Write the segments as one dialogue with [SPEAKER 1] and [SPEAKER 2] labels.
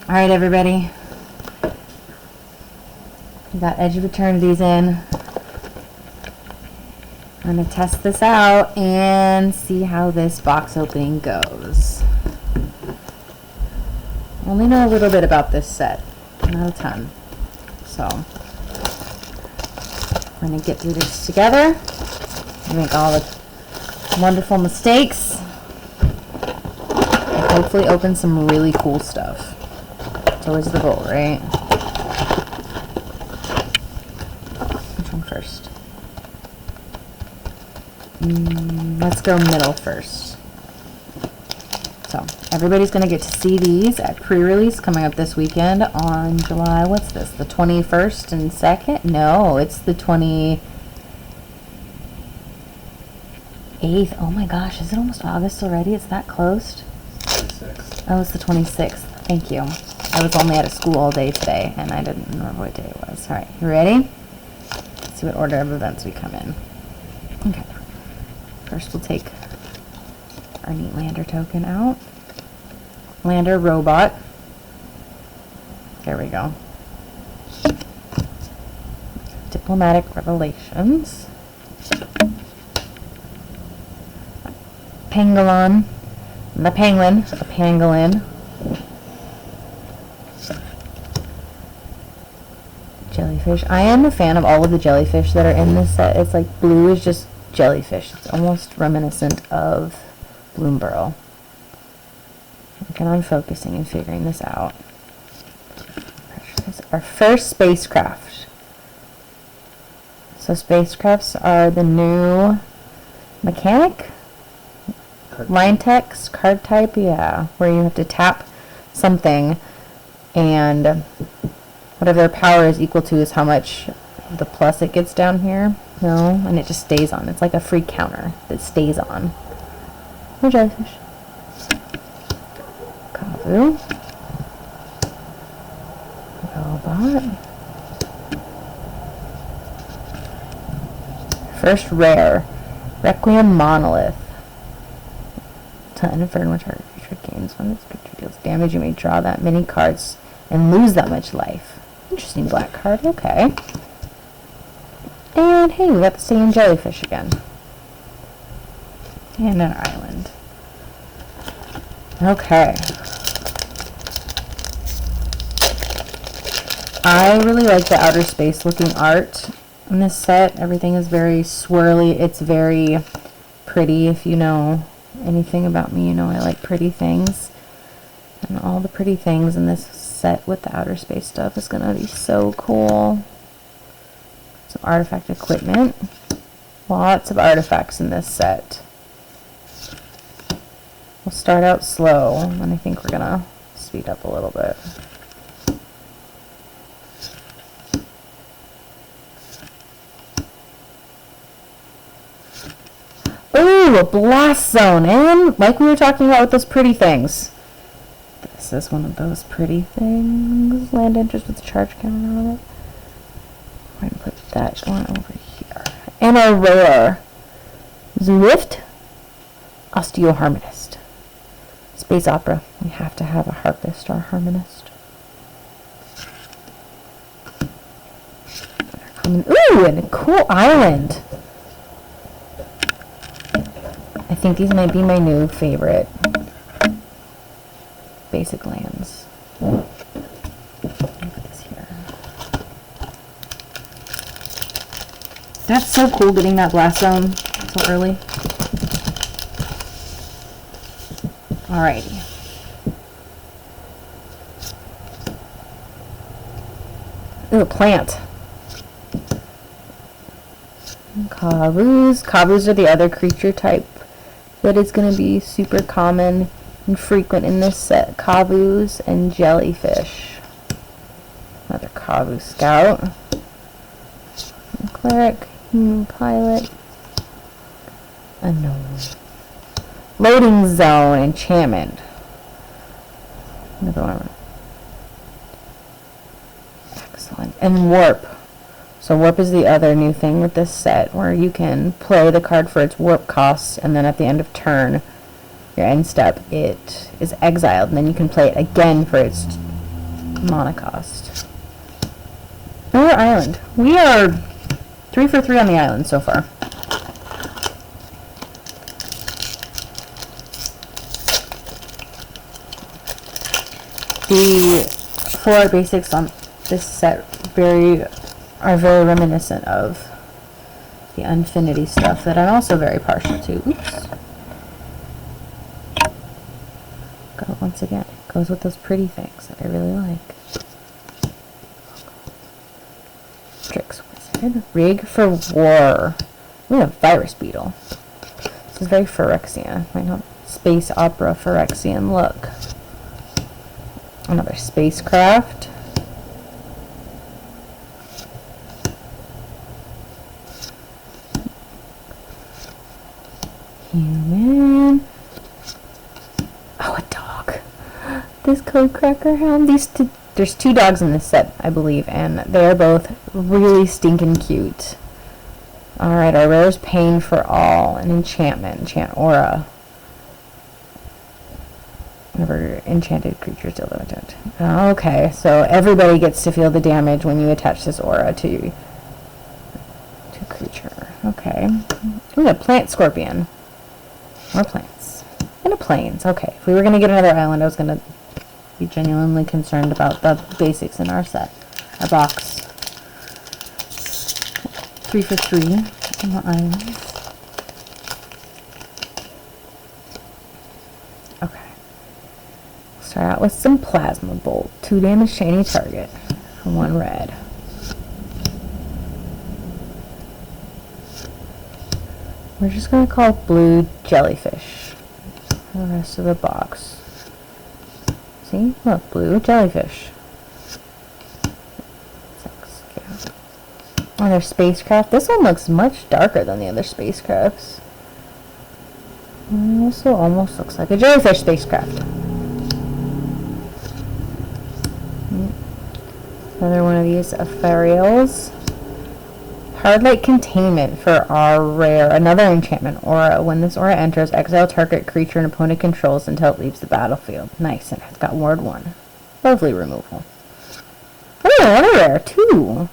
[SPEAKER 1] Alright, everybody. We got Edge of Eternities in. I'm going to test this out and see how this box opening goes. I only know a little bit about this set, not a ton. So, we're going to get through this together and make all the wonderful mistakes and hopefully open some really cool stuff. It's always the goal, right? Which one first? Let's go middle first. So, everybody's going to get to see these at pre-release coming up this weekend on July, what's this, the 21st and 2nd? No, it's the 28th. Oh my gosh, is it almost August already? It's that close?
[SPEAKER 2] 26th.
[SPEAKER 1] Oh, it's the 26th. Thank you. I was only at a school all day today, and I didn't remember what day it was. Alright, you ready? Let's see what order of events we come in. Okay. First we'll take our neat lander token out. Lander robot. There we go. Diplomatic Revelations. Pangolin. The penguin. The pangolin. Jellyfish. I am a fan of all of the jellyfish that are in this set. It's like blue is just jellyfish. It's almost reminiscent of Bloomborough. Working on focusing and figuring this out. Our first spacecraft. So spacecrafts are the new mechanic? Line text, card type, yeah. Where you have to tap something and whatever their power is equal to is how much the plus it gets down here. No, and it just stays on. It's like a free counter that stays on. More jellyfish. Kavu. Robot. First rare. Requiem Monolith. To infer which are future games. When this picture deals damage, you may draw that many cards and lose that much life. Interesting black card. Okay. And hey, we got the same jellyfish again. And an island. Okay. I really like the outer space looking art in this set. Everything is very swirly. It's very pretty. If you know anything about me, you know I like pretty things. And all the pretty things in this set with the outer space stuff is going to be so cool. Some artifact equipment. Lots of artifacts in this set. We'll start out slow, and I think we're gonna speed up a little bit. Ooh, a blast zone, and like we were talking about with those pretty things. This is one of those pretty things. Land interest with a charge counter on it. We're gonna put that one over here. And a rare Zwift Osteoharmonist. Space opera. We have to have a harpist or a harmonist. Ooh, and a cool island. I think these might be my new favorite basic lands. Put this here. That's so cool getting that blast zone so early. Alrighty. Ooh, a plant. Kavus. Kavus are the other creature type that is going to be super common and frequent in this set. Kavus and jellyfish. Another Kavu scout. A cleric. Human pilot. A gnome. Loading zone, enchantment. Another one. Excellent. And warp. So warp is the other new thing with this set, where you can play the card for its warp cost, and then at the end of turn, your end step, it is exiled, and then you can play it again for its Monocost. Another island. We are 3 for 3 on the island so far. The 4 basics on this set are very reminiscent of the Infinity stuff that I'm also very partial to. Oops. Go once again. It goes with those pretty things that I really like. Strix Wizard. Rig for War. We have Virus Beetle. This is very Phyrexian. Right now, space opera Phyrexian look. Another spacecraft. Human. Oh, a dog. This code cracker hound. There's 2 dogs in this set, I believe, and they're both really stinking cute. Alright, our rare is Pain for All, an enchantment. Enchant Aura. Whenever enchanted creatures deal damage. Okay, so everybody gets to feel the damage when you attach this aura to creature. Okay. Ooh, a plant scorpion. More plants. And a plains. Okay. If we were going to get another island, I was going to be genuinely concerned about the basics in our set. Our box. 3 for 3 on the islands. Okay. Start out with some Plasma Bolt. 2 damage to any target. 1 red. We're just going to call it Blue Jellyfish for the rest of the box. See? Look, Blue Jellyfish. Oh, their spacecraft. This one looks much darker than the other spacecrafts. It also almost looks like a jellyfish spacecraft. Another one of these ethereals. Hard Light Containment for our rare. Another enchantment aura. When this aura enters, exile target creature an opponent controls until it leaves the battlefield. Nice, and it's got ward 1. Lovely removal. Oh, another rare, 2.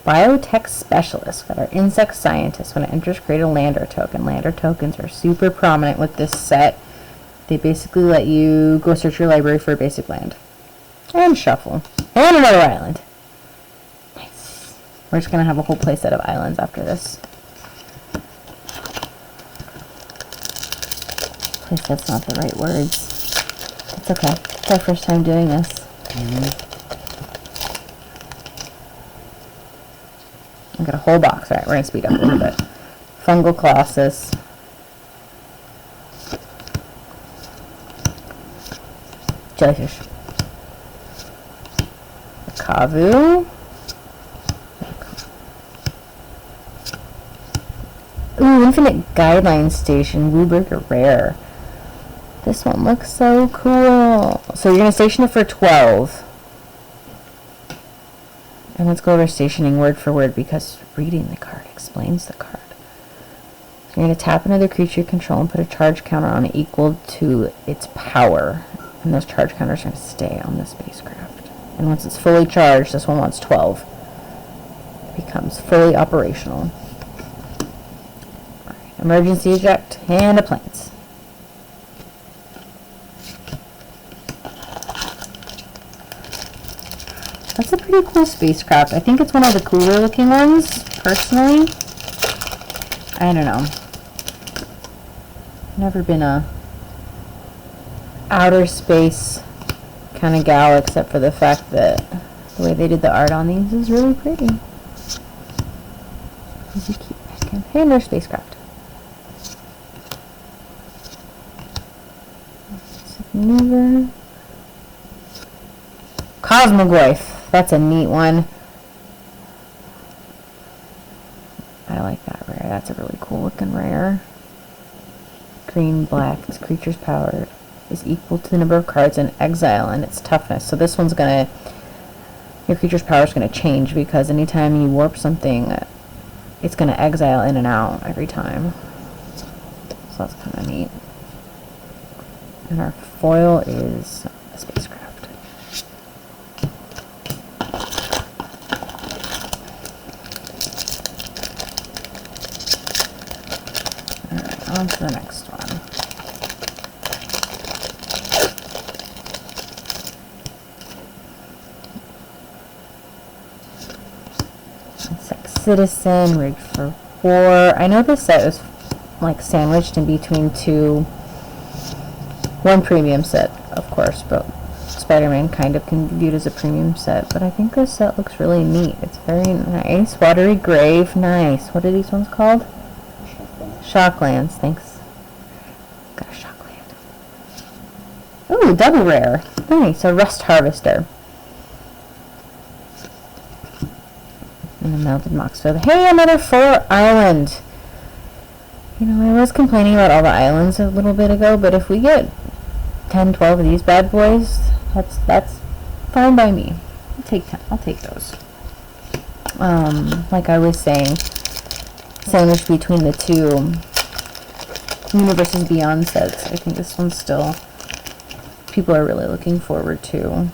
[SPEAKER 1] Biotech Specialist. Got our Insect Scientist. When it enters, create a lander token. Lander tokens are super prominent with this set. They basically let you go search your library for a basic land. And shuffle. And another island. Nice. We're just going to have a whole playset of islands after this. Playset's not the right words. It's okay. It's our first time doing this. I got a whole box. Alright, we're going to speed up a little bit. Fungal Colossus. Jellyfish. Kavu. Ooh, Infinite Guideline Station. Wooburger Rare. This one looks so cool. So you're going to station it for 12. And let's go over stationing word for word because reading the card explains the card. So you're going to tap another creature you control and put a charge counter on it equal to its power. And those charge counters are going to stay on the spacecraft. And once it's fully charged, this one wants 12. It becomes fully operational. Right, emergency eject and a planes. That's a pretty cool spacecraft. I think it's one of the cooler looking ones, personally. I don't know. Never been a outer space kind of gal, except for the fact that the way they did the art on these is really pretty. Easy keep picking. Hey, another spacecraft. Never. Cosmoglyph. That's a neat one. I like that rare. That's a really cool looking rare. Green, black. This creature's power is equal to the number of cards in exile and its toughness. So this one's gonna, your creature's power is gonna change because anytime you warp something, it's gonna exile in and out every time. So that's kind of neat. And our foil is a spacecraft. On to the next one. Citizen, rigged for war. I know this set was like sandwiched in between one premium set, of course, but Spider-Man kind of can be viewed as a premium set, but I think this set looks really neat. It's very nice. Watery Grave, nice. What are these ones called? Shocklands, thanks. Got a Shockland. Ooh, double rare. Nice, a Rust Harvester. And a Melted Moxfield. Hey, another 4 island! You know, I was complaining about all the islands a little bit ago, but if we get 10, 12 of these bad boys, that's fine by me. I'll take 10. I'll take those. Like I was saying, sandwiched between the two Universes Beyond sets. I think this one's still people are really looking forward to.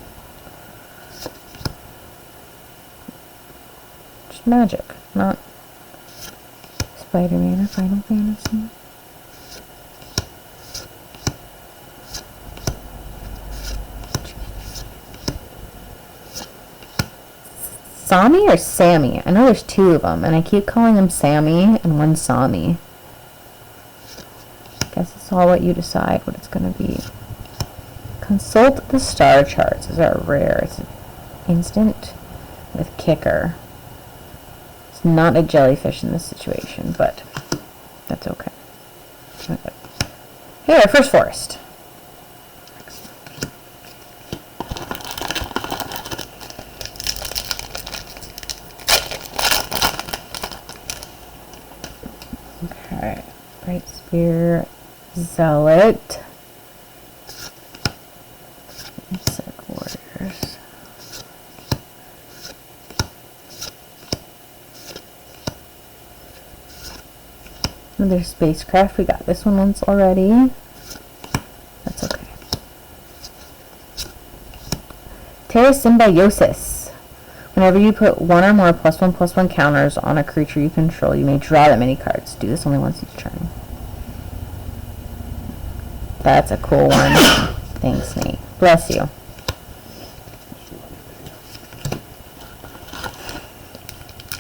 [SPEAKER 1] Just Magic, not Spider-Man or Final Fantasy. Sami or Sammy? I know there's 2 of them, and I keep calling them Sammy and one Sami. Guess it's all what you decide what it's going to be. Consult the star charts. These are rare. It's an instant with kicker. It's not a jellyfish in this situation, but that's okay. Hey, our first forest. Okay, Bright Spear, Zealot, Insect Warriors. Another spacecraft. We got this one once already. That's okay. Terra Symbiosis. Whenever you put 1 or more +1/+1 counters on a creature you control, you may draw that many cards. Do this only once each turn. That's a cool one. Thanks, Nate. Bless you.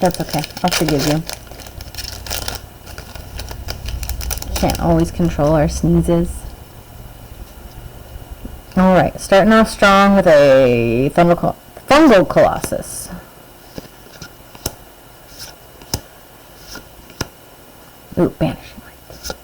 [SPEAKER 1] That's okay. I'll forgive you. Can't always control our sneezes. Alright, starting off strong with a Fungal Colossus. Ooh, Banishing Light.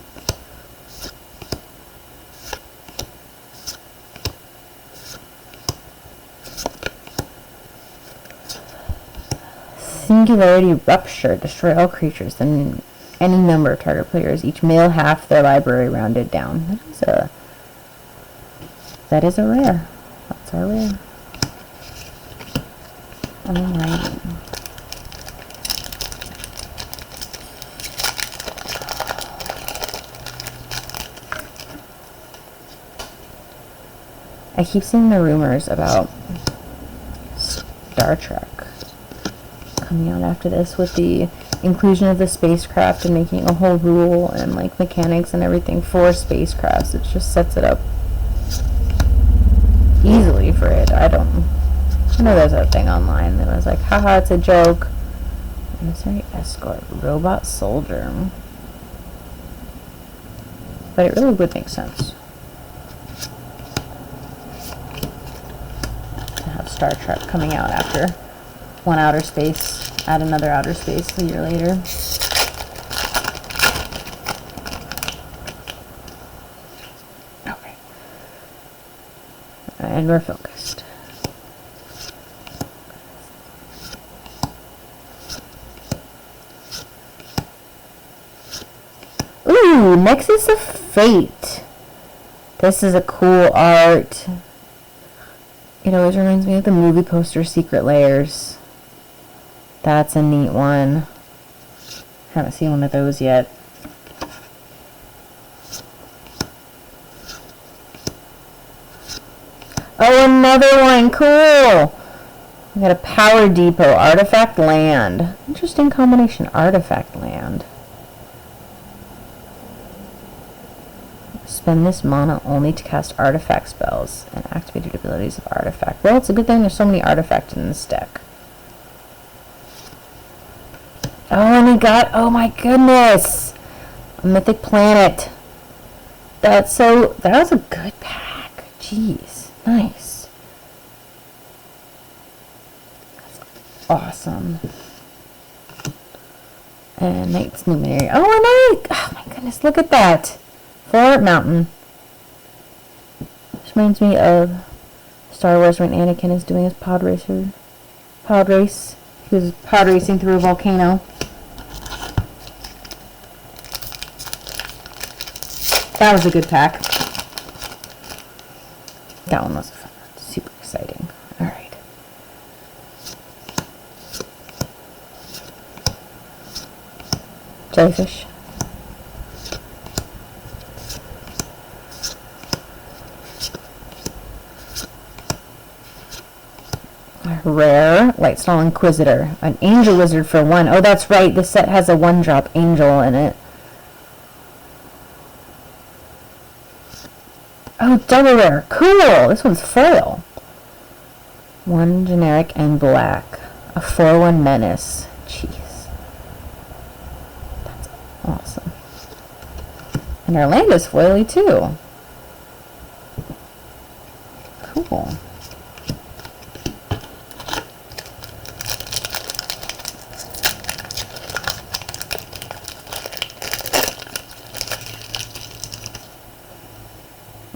[SPEAKER 1] Singularity Rupture. Destroy all creatures, then any number of target players. Each mail half their library rounded down. That is a rare. That's our rare. Alrighty. I keep seeing the rumors about Star Trek coming out after this with the inclusion of the spacecraft and making a whole rule and like mechanics and everything for spacecrafts. It just sets it up easily for it. I know there's a thing online that was like, haha, it's a joke. Emissary Escort, Robot Soldier. But it really would make sense to have Star Trek coming out after one outer space, add another outer space a year later. Okay. And we're focused. Ooh, Nexus of Fate. This is a cool art. It always reminds me of the movie poster Secret Layers. That's a neat one. Haven't seen one of those yet. Oh, another one. Cool. We got a Power Depot. Artifact Land. Interesting combination. Artifact Land. Spend this mana only to cast artifact spells and activated abilities of artifact. Well, it's a good thing there's so many artifacts in this deck. Oh, and he got, oh my goodness, a Mythic Planet. That was a good pack. Jeez, nice. That's awesome. And Knight's Luminary. Oh my goodness, look at that. Full Mountain. This reminds me of Star Wars when Anakin is doing his pod race. He was pod racing through a volcano. That was a good pack. That one was fun. Super exciting. Alright. Jellyfish. Rare Lightstall Inquisitor, an Angel Wizard for 1. Oh, that's right. This set has a 1-drop Angel in it. Oh, double rare. Cool. This one's foil. 1 generic and black. A 4/1 Menace. Jeez. That's awesome. And our land is foily too. Cool.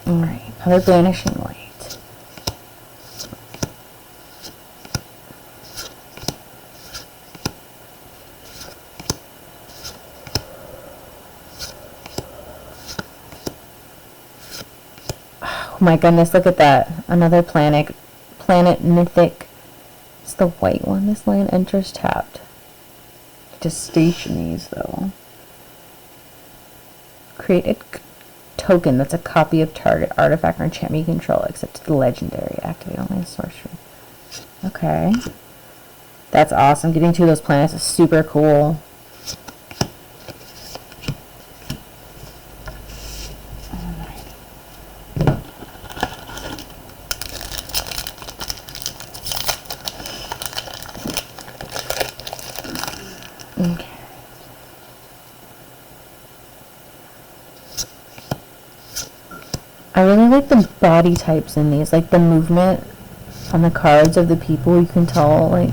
[SPEAKER 1] Alright, another Banishing Light. Oh my goodness, look at that. Another planet mythic. It's the white one. This land enters tapped. Just station these though. Create a token that's a copy of target artifact or enchantment you control, except the legendary. Activate only a sorcery. Okay. That's awesome. Getting 2 of those planets is super cool. Okay. I really like the body types in these, like the movement on the cards of the people. You can tell like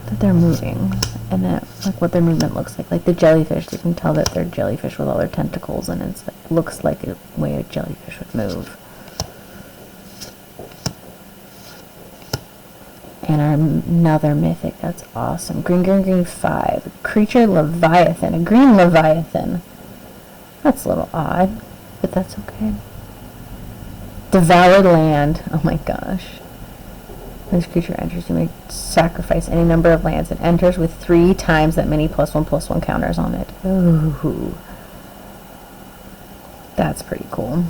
[SPEAKER 1] that they're moving and that like what their movement looks like. Like the jellyfish, you can tell that they're jellyfish with all their tentacles, and it looks like a way a jellyfish would move. And another mythic, that's awesome. Green 5. Creature Leviathan, a green Leviathan. That's a little odd, but that's okay. Devoured Land. Oh my gosh. This creature enters, you may sacrifice any number of lands. It enters with 3 times that many +1/+1 counters on it. Ooh. That's pretty cool.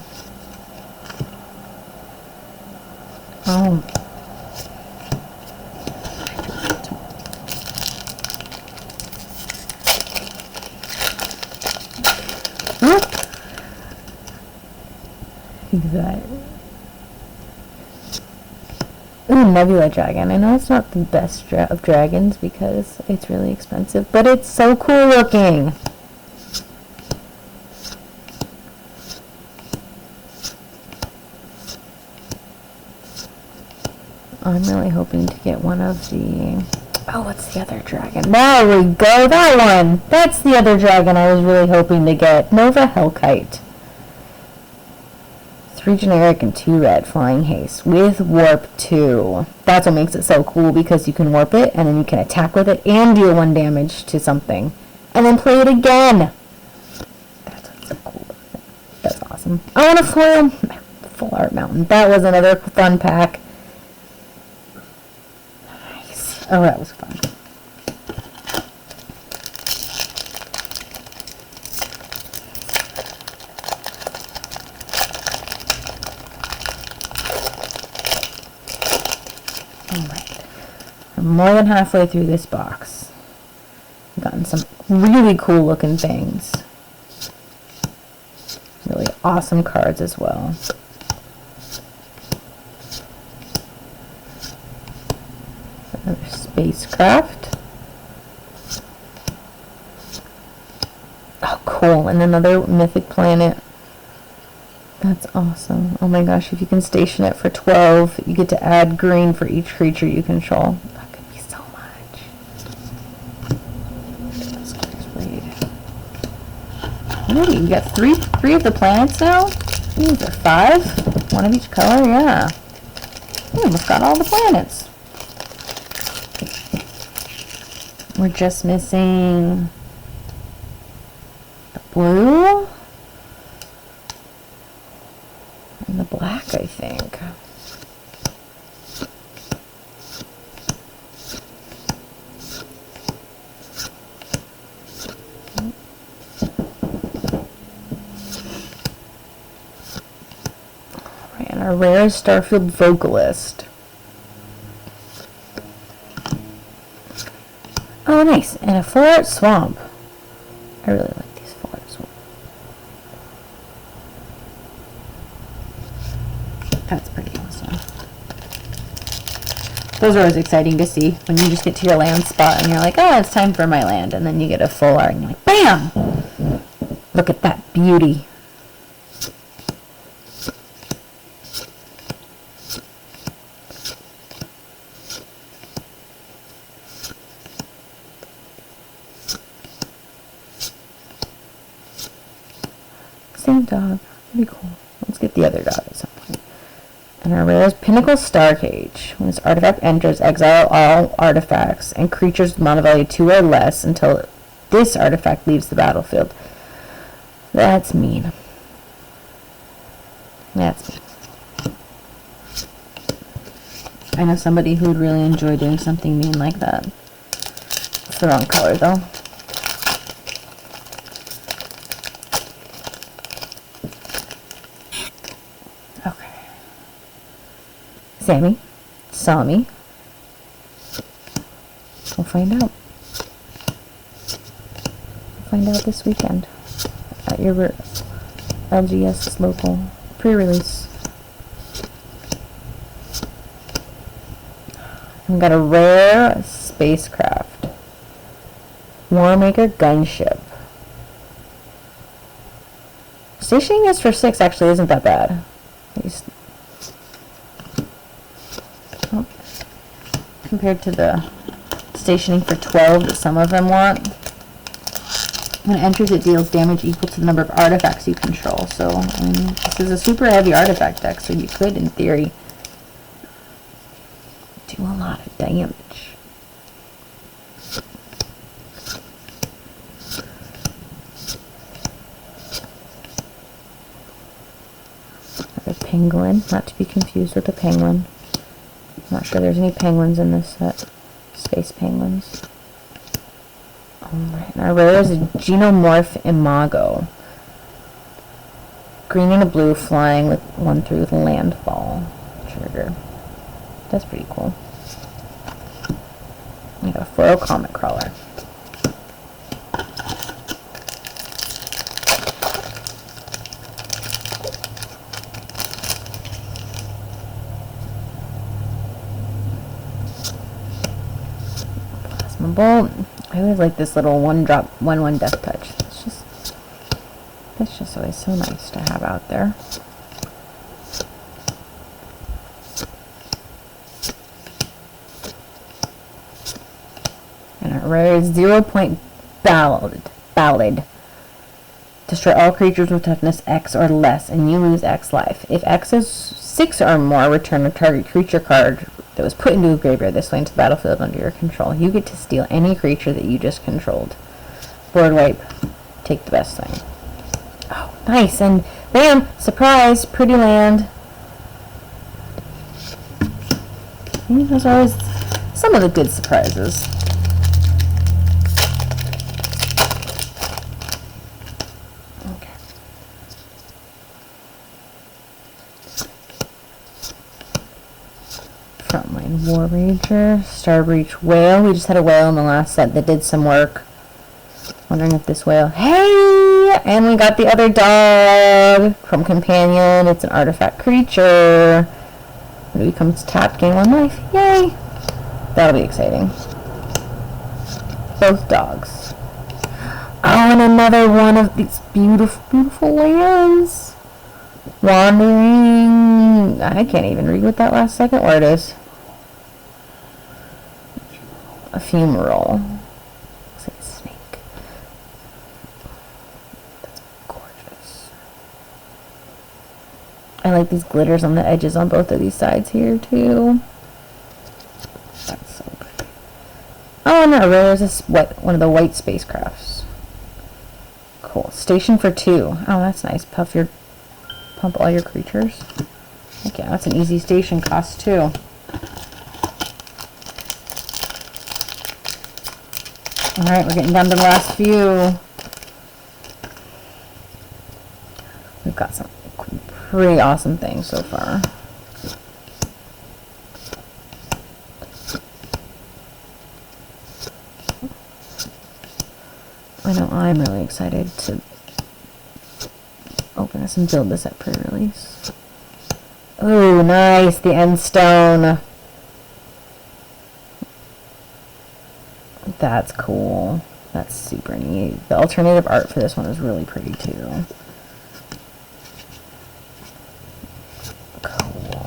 [SPEAKER 1] Oh. That. Ooh, Nebula Dragon. I know it's not the best of dragons because it's really expensive, but it's so cool looking. I'm really hoping to get one of the... Oh, what's the other dragon? There we go, that one! That's the other dragon I was really hoping to get. Nova Hellkite. 3 generic and 2 red flying haste with warp 2. That's what makes it so cool, because you can warp it and then you can attack with it and deal 1 damage to something and then play it again. That's what's so cool. That's awesome. I want a full art mountain. That was another fun pack. Nice. Oh, that was fun. I'm more than halfway through this box. I've gotten some really cool looking things. Really awesome cards as well. Another spacecraft. Oh, cool. And another mythic planet. That's awesome. Oh my gosh, if you can station it for 12, you get to add green for each creature you control. That could be so much. Let's read. You got three of the planets now? These are 5. One of each color, yeah. We almost got all the planets. We're just missing the blue and the black, I think. Alright, and our rare is Starfield Vocalist. Oh, nice. And a full art swamp. I really like these full art swamps. That's pretty awesome. Those are always exciting to see when you just get to your land spot and you're like, oh, it's time for my land. And then you get a full art and you're like, bam! Look at that beauty. Same dog. Pretty cool. Let's get the other dog at some point. And our rare is Pinnacle Starcage. When this artifact enters, exile all artifacts and creatures with mana value 2 or less until this artifact leaves the battlefield. That's mean. That's mean. I know somebody who would really enjoy doing something mean like that. It's the wrong color though. Sammy saw me. We'll find out. We'll find out this weekend at your LGS local pre-release. We got a rare spacecraft. Warmaker gunship. Stationing this for 6 actually isn't that bad. Compared to the stationing for 12 that some of them want. When it enters, it deals damage equal to the number of artifacts you control. So, this is a super heavy artifact deck, so you could, in theory, do a lot of damage. Another penguin, not to be confused with a penguin. Not sure there's any penguins in this set. Space penguins. Alright, and our rare is a Genomorph Imago. Green and a blue flying with 1/3 with landfall trigger. That's pretty cool. We got a foil comet crawler. Bolt. I always like this little 1-drop 1/1 death touch. That's just always so nice to have out there. And our rare is 0-point ballad. Destroy all creatures with toughness X or less, and you lose X life. If X is 6 or more, return a target creature card that was put into a graveyard this way into the battlefield under your control. You get to steal any creature that you just controlled. Board wipe. Take the best thing. Oh, nice. And bam! Surprise! Pretty land. Those are always some of the good surprises. Frontline War Rager, Starbreach Whale. We just had a whale in the last set that did some work. Wondering if this whale... Hey! And we got the other dog from Companion. It's an artifact creature. It becomes tapped, gain 1 life. Yay! That'll be exciting. Both dogs. Oh, and another one of these beautiful, beautiful lands. Wandering. I can't even read what that last second word is. Ephemeral. Looks like a snake. That's gorgeous. I like these glitters on the edges on both of these sides here too. That's so pretty. Oh, no, there's this one of the white spacecrafts. Cool. Station for 2. Oh, that's nice. Pump all your creatures. Heck yeah, that's an easy station cost too. Alright, we're getting down to the last few. We've got some pretty awesome things so far. I know I'm really excited to open this and build this at pre-release. Oh, nice! The end stone. That's cool. That's super neat. The alternative art for this one is really pretty too. Cool.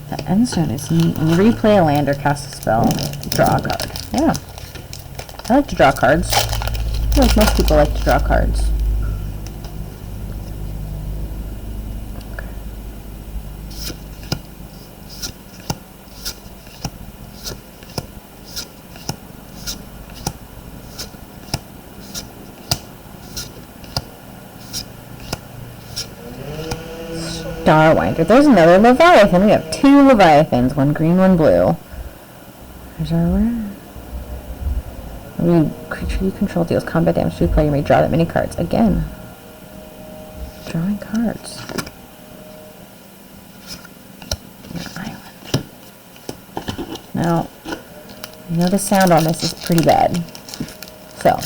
[SPEAKER 1] That endstone is neat. When you replay a land or cast a spell, draw a card. Yeah. I like to draw cards. I feel like most people like to draw cards. Starwinder. There's another Leviathan. We have 2 Leviathans. 1 green, 1 blue. There's our rare. Every creature you control deals combat damage to the player. You may draw that many cards. Again. Drawing cards. Your island. Now, you know the sound on this is pretty bad. So,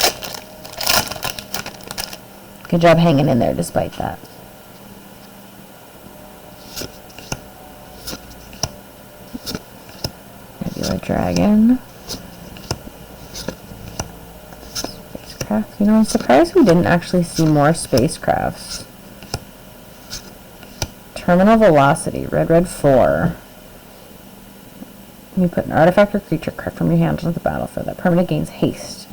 [SPEAKER 1] good job hanging in there despite that. Dragon. Spacecraft. You know, I'm surprised we didn't actually see more spacecrafts. Terminal velocity. Red 4. You put an artifact or creature card from your hand onto the battlefield. That permanent gains haste.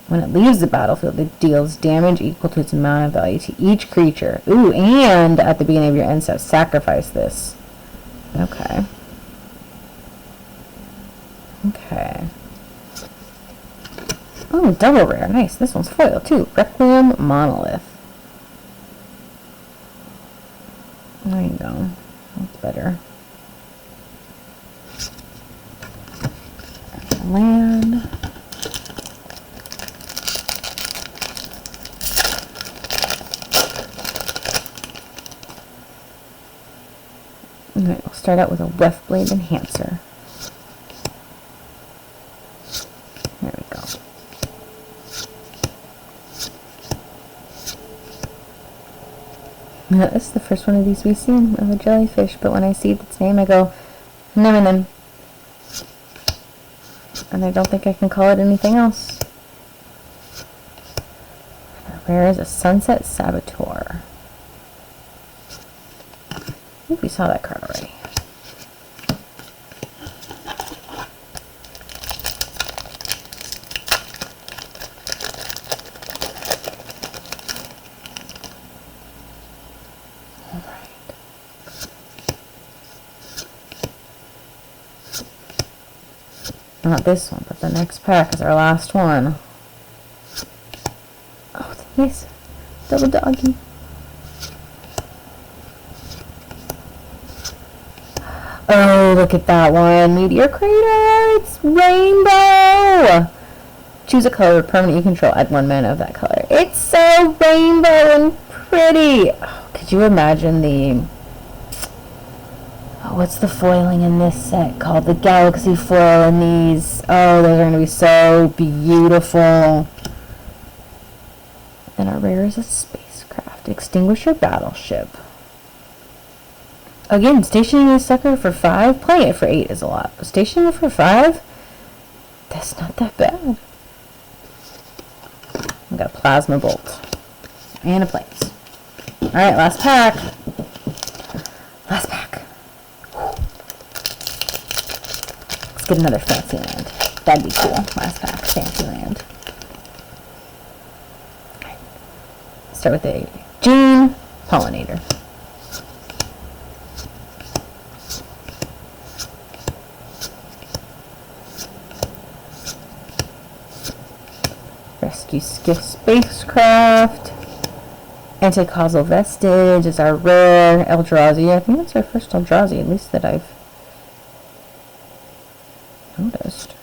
[SPEAKER 1] When it leaves the battlefield, it deals damage equal to its amount of value to each creature. Ooh, and at the beginning of your end step, sacrifice this. Okay. Okay. Oh, double rare. Nice. This one's foil, too. Requiem Monolith. There you go. That's better. Land. Alright, we'll start out with a Weft Blade Enhancer. There we go. Now, this is the first one of these we've seen of a jellyfish, but when I see its name, I go, Nemenin. And I don't think I can call it anything else. Rare is a Sunset Saboteur. I think we saw that card already. Not this one, but the next pack is our last one. Oh, nice. Double doggy. Oh, look at that one. Meteor Crater. It's rainbow. Choose a color permanent you control. Add 1 mana of that color. It's so rainbow and pretty. Oh, could you imagine the... what's the foiling in this set called? The Galaxy foil in these. Oh, those are going to be so beautiful. And our Not rare as a spacecraft. Extinguish your battleship. Again, stationing a sucker for 5. Playing it for 8 is a lot. But stationing it for 5? That's not that bad. We got a plasma bolt. And a planes. Alright, last pack. Last pack. Let's get another fancy land. That'd be cool. Last pack. Fancy land. Okay. Start with a Gene Pollinator. Rescue Skiff Spacecraft. Anti-causal Vestige is our rare Eldrazi. I think that's our first Eldrazi, at least that I've noticed.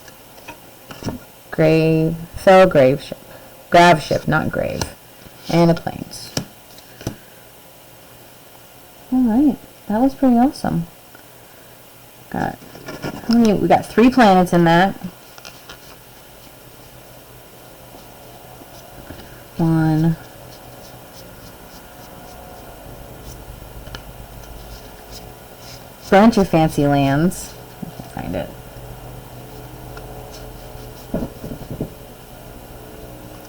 [SPEAKER 1] Grave ship. Grav ship, not grave. And a planes. Alright, that was pretty awesome. We got 3 planets in that. 1. Bunch of fancy lands. I can't find it.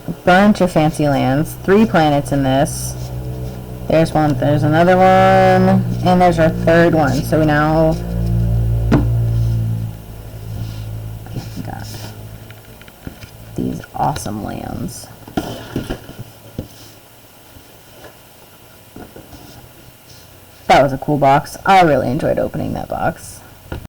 [SPEAKER 1] A bunch of fancy lands. 3 planets in this. There's one. There's another one. And there's our 3rd one. So we now got these awesome lands. That was a cool box. I really enjoyed opening that box.